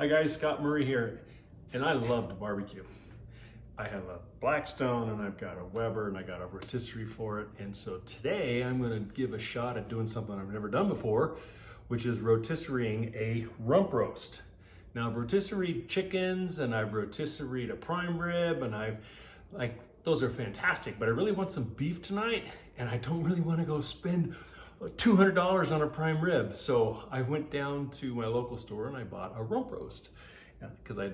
Hi guys, Scott Murray here, and I love to barbecue. I have a Blackstone and I've got a Weber and I got a rotisserie for it. And so today I'm gonna give a shot at doing something I've never done before, which is rotisserieing a rump roast. Now I've rotisseried chickens and I've rotisseried a prime rib and those are fantastic, but I really want some beef tonight and I don't really wanna go spend $200 on a prime rib. So I went down to my local store and I bought a rump roast because I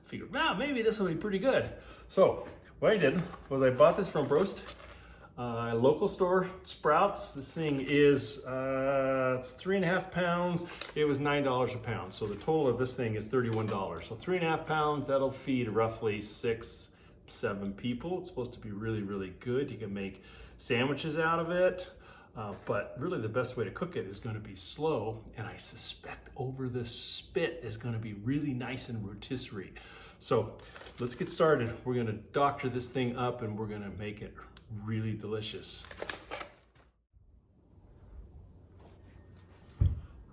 figured, wow, maybe this will be pretty good. So what I did was I bought this rump roast, local store, Sprouts. This thing is it's 3.5 pounds. It was $9 a pound. So the total of this thing is $31. So 3.5 pounds, that'll feed roughly 6-7 people. It's supposed to be really, really good. You can make sandwiches out of it. But really the best way to cook it is going to be slow, and I suspect over the spit is going to be really nice and rotisserie. So let's get started. We're going to doctor this thing up and we're going to make it really delicious.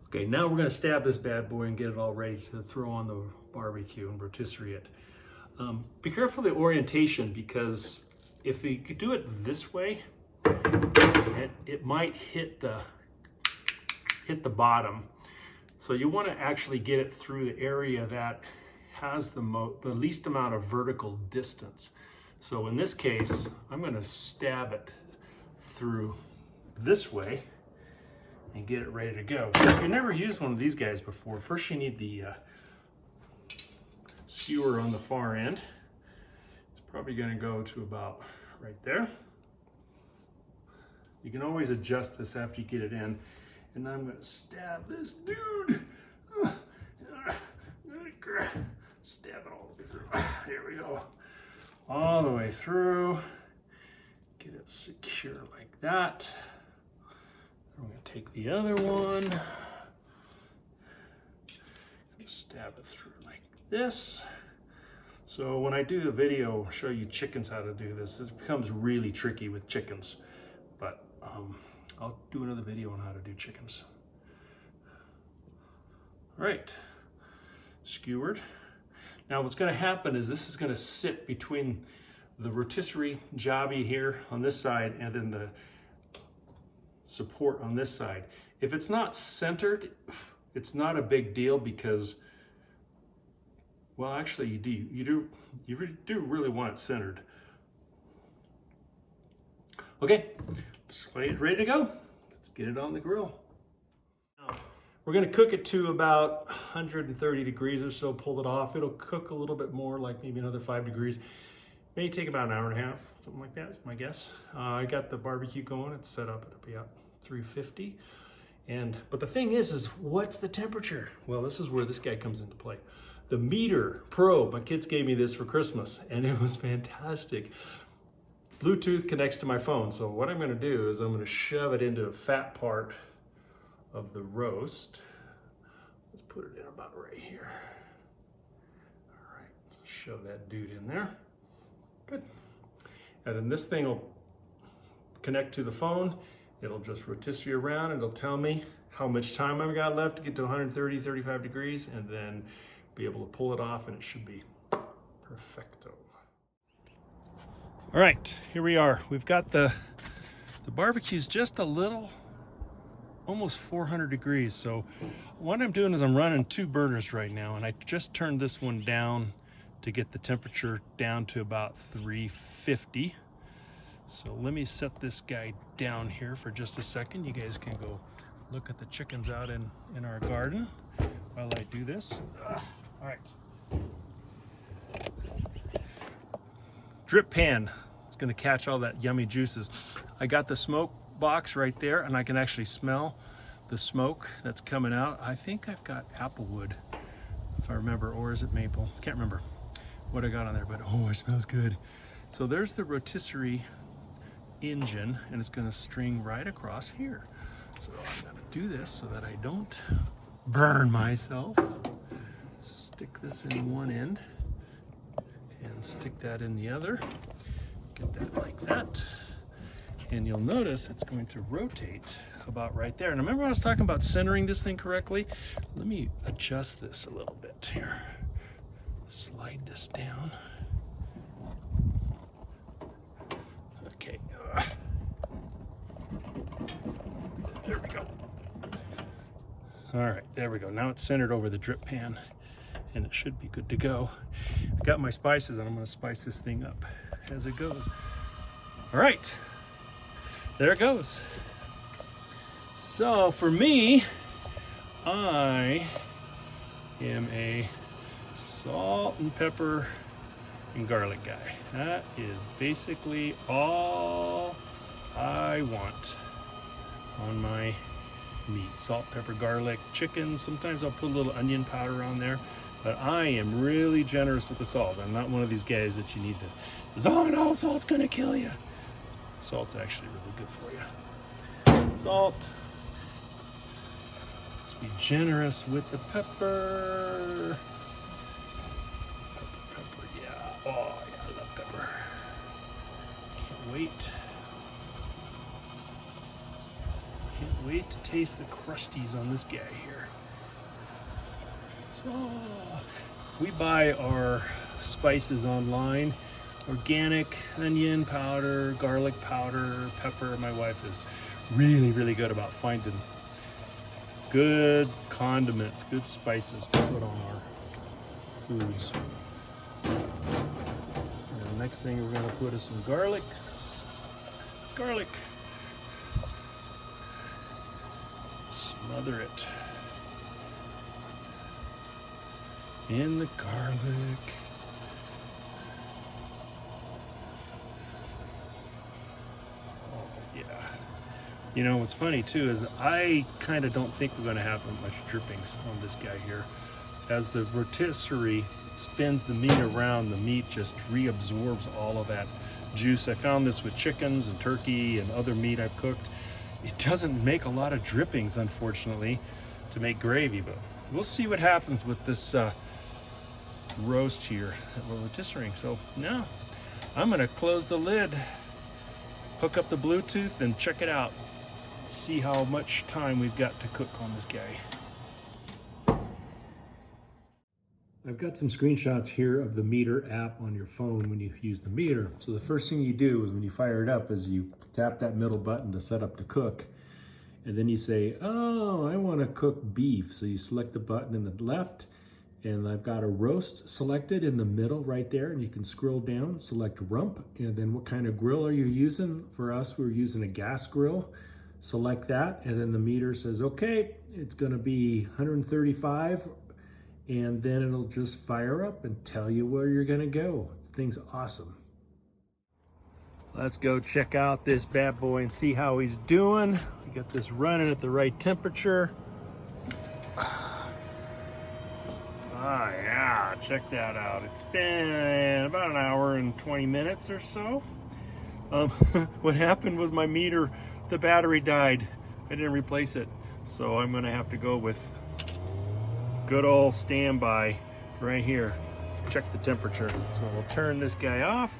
Okay, now we're going to stab this bad boy and get it all ready to throw on the barbecue and rotisserie it. Be careful of the orientation, because if you could do it this way, it might hit the bottom. So you want to actually get it through the area that has the least amount of vertical distance. So in this case, I'm going to stab it through this way and get it ready to go. So if you've never used one of these guys before, first you need the skewer on the far end. It's probably going to go to about right there. You can always adjust this after you get it in. And I'm going to stab this dude. Stab it all the way through. There we go. All the way through. Get it secure like that. I'm going to take the other one. Stab it through like this. So when I do the video, show you chickens how to do this, it becomes really tricky with chickens. But I'll do another video on how to do chickens. All right, skewered. Now what's going to happen is this is going to sit between the rotisserie jobby here on this side and then the support on this side. If it's not centered, it's not a big deal, because, well, actually you do really want it centered. Okay, just ready to go. Let's get it on the grill. Now, we're gonna cook it to about 130 degrees or so, pull it off. It'll cook a little bit more, like maybe another 5 degrees. May take about an hour and a half, something like that is my guess. I got the barbecue going, it's set up, it'll be up 350. But the thing is what's the temperature? Well, this is where this guy comes into play. The meter probe, my kids gave me this for Christmas and it was fantastic. Bluetooth connects to my phone. So what I'm going to do is I'm going to shove it into a fat part of the roast. Let's put it in about right here. All right, shove that dude in there. Good. And then this thing will connect to the phone. It'll just rotisserie around. It'll tell me how much time I've got left to get to 130, 35 degrees, and then be able to pull it off, and it should be perfecto. All right, here we are. We've got the barbecue's just a little, almost 400 degrees. So what I'm doing is I'm running 2 burners right now, and I just turned this one down to get the temperature down to about 350. So let me set this guy down here for just a second. You guys can go look at the chickens out in our garden while I do this. All right. Drip pan, it's gonna catch all that yummy juices. I got the smoke box right there and I can actually smell the smoke that's coming out. I think I've got applewood, if I remember, or is it maple? Can't remember what I got on there, but oh, it smells good. So there's the rotisserie engine, and it's gonna string right across here. So I'm gonna do this so that I don't burn myself. Stick this in one end and stick that in the other. Get that like that. And you'll notice it's going to rotate about right there. And remember when I was talking about centering this thing correctly? Let me adjust this a little bit here. Slide this down. Okay. There we go. All right, there we go. Now it's centered over the drip pan and it should be good to go. I got my spices and I'm gonna spice this thing up as it goes. All right, there it goes. So for me, I am a salt and pepper and garlic guy. That is basically all I want on my meat. Salt, pepper, garlic, chicken. Sometimes I'll put a little onion powder on there, but I am really generous with the salt. I'm not one of these guys that you need to say, oh no, salt's gonna kill you. Salt's actually really good for you. Salt. Let's be generous with the pepper. Pepper, yeah. Oh yeah, I love pepper. Can't wait. Can't wait to taste the crusties on this guy here. So, we buy our spices online. Organic onion powder, garlic powder, pepper. My wife is really, really good about finding good condiments, good spices to put on our foods. And the next thing we're gonna put is some garlic. Garlic. Smother it in the garlic. Oh yeah. You know what's funny too is I kind of don't think we're going to have much drippings on this guy here. As the rotisserie spins the meat around, the meat just reabsorbs all of that juice. I found this with chickens and turkey and other meat I've cooked. It doesn't make a lot of drippings, unfortunately, to make gravy, but we'll see what happens with this roast here that we're rotisserieing. So now I'm gonna close the lid, hook up the Bluetooth and check it out. See how much time we've got to cook on this guy. I've got some screenshots here of the meter app on your phone when you use the meter. So the first thing you do is when you fire it up is you tap that middle button to set up to cook. And then you say, oh, I want to cook beef. So you select the button in the left and I've got a roast selected in the middle right there. And you can scroll down, select rump. And then what kind of grill are you using? For us, we're using a gas grill. Select that. And then the meter says, okay, it's going to be 135. And then it'll just fire up and tell you where you're gonna go. The thing's awesome. Let's go check out this bad boy and see how he's doing. We got this running at the right temperature. Ah, yeah, check that out. It's been about an hour and 20 minutes or so. What happened was my meter, the battery died. I didn't replace it. So I'm gonna have to go with good old standby right here. Check the temperature. So we'll turn this guy off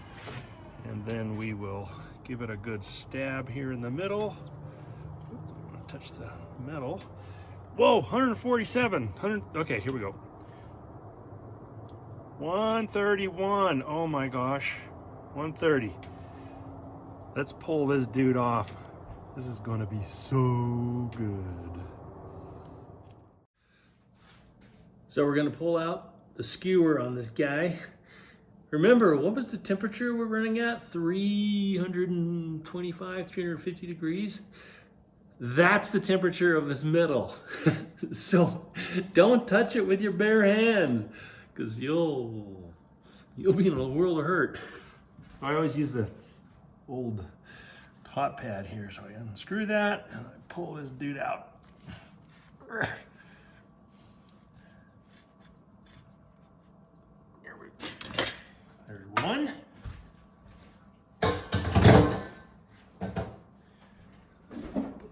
and then we will give it a good stab here in the middle. Oops, I don't want to touch the metal. Whoa, 147. Okay, here we go. 131. Oh my gosh. 130. Let's pull this dude off. This is going to be so good. So we're going to pull out the skewer on this guy. Remember, what was the temperature we're running at? 325, 350 degrees? That's the temperature of this metal. So don't touch it with your bare hands because you'll be in a world of hurt. I always use the old hot pad here. So I unscrew that and I pull this dude out. There's one. Put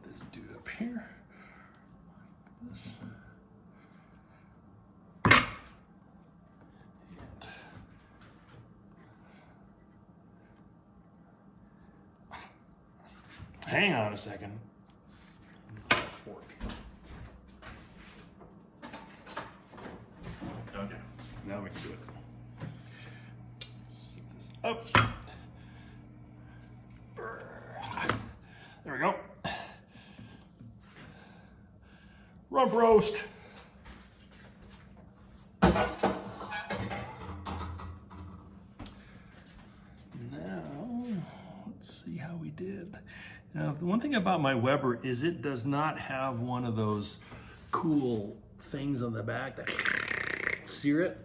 this dude up here. This. Hang on a second. we can do it. Set this up. There we go. Rump roast. How we did. Now, the one thing about my Weber is it does not have one of those cool things on the back that sear it.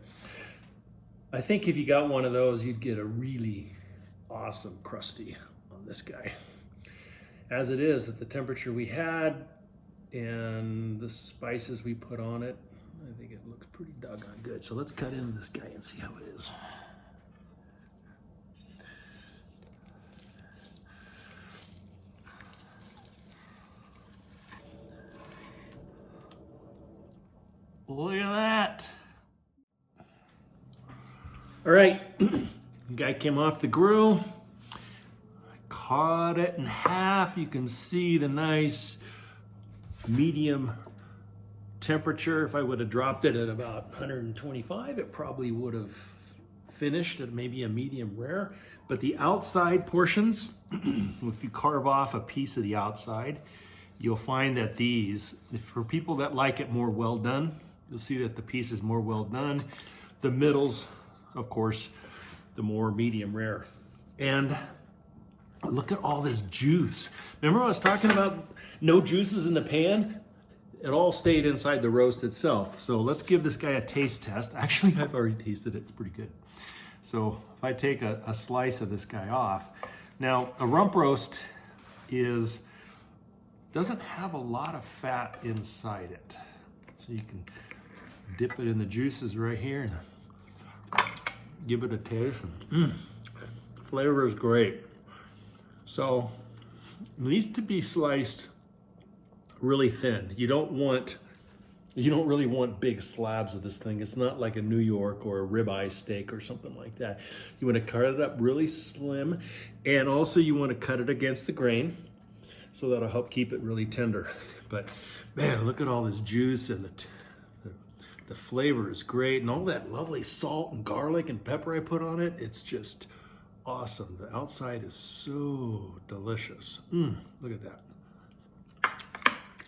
I think if you got one of those, you'd get a really awesome crusty on this guy. As it is, at the temperature we had and the spices we put on it, I think it looks pretty doggone good. So let's cut into this guy and see how it is. Look at that. All right, the guy came off the grill. I cut it in half. You can see the nice medium temperature. If I would have dropped it at about 125, it probably would have finished at maybe a medium rare. But the outside portions, if you carve off a piece of the outside, you'll find that these, for people that like it more well done, you'll see that the piece is more well done. The middles, of course, the more medium rare. And look at all this juice. Remember I was talking about no juices in the pan? It all stayed inside the roast itself. So let's give this guy a taste test. Actually, I've already tasted it. It's pretty good. So if I take a slice of this guy off. Now, a rump roast doesn't have a lot of fat inside it. So you can dip it in the juices right here and give it a taste. Flavor is great. So it needs to be sliced really thin. You don't really want big slabs of this thing. It's not like a New York or a ribeye steak or something like that. You want to cut it up really slim, and also you want to cut it against the grain, so that'll help keep it really tender. But man, look at all this juice, and the flavor is great, and all that lovely salt and garlic and pepper I put on it. It's just awesome. The outside is so delicious. Look at that.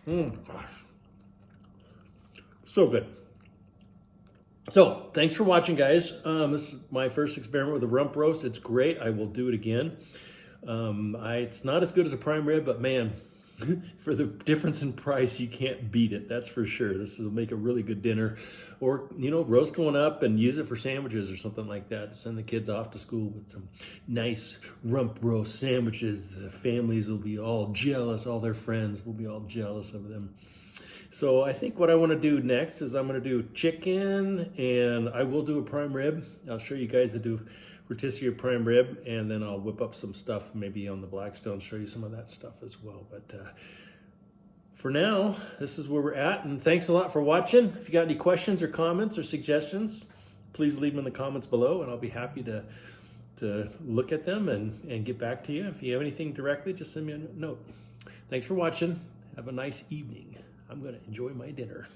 Oh my gosh. So good. So thanks for watching, guys. This is my first experiment with a rump roast. It's great. I will do it again. It's not as good as a prime rib, but man, for the difference in price, you can't beat it. That's for sure. This will make a really good dinner, or, roast one up and use it for sandwiches or something like that. Send the kids off to school with some nice rump roast sandwiches. The families will be all jealous. All their friends will be all jealous of them. So I think what I want to do next is I'm going to do chicken, and I will do a prime rib. I'll show you guys that do rotisserie prime rib, and then I'll whip up some stuff maybe on the Blackstone, show you some of that stuff as well. But for now, this is where we're at, and thanks a lot for watching. If you got any questions or comments or suggestions, please leave them in the comments below, and I'll be happy to look at them and get back to you. If you have anything directly, just send me a note. Thanks for watching. Have a nice evening. I'm going to enjoy my dinner.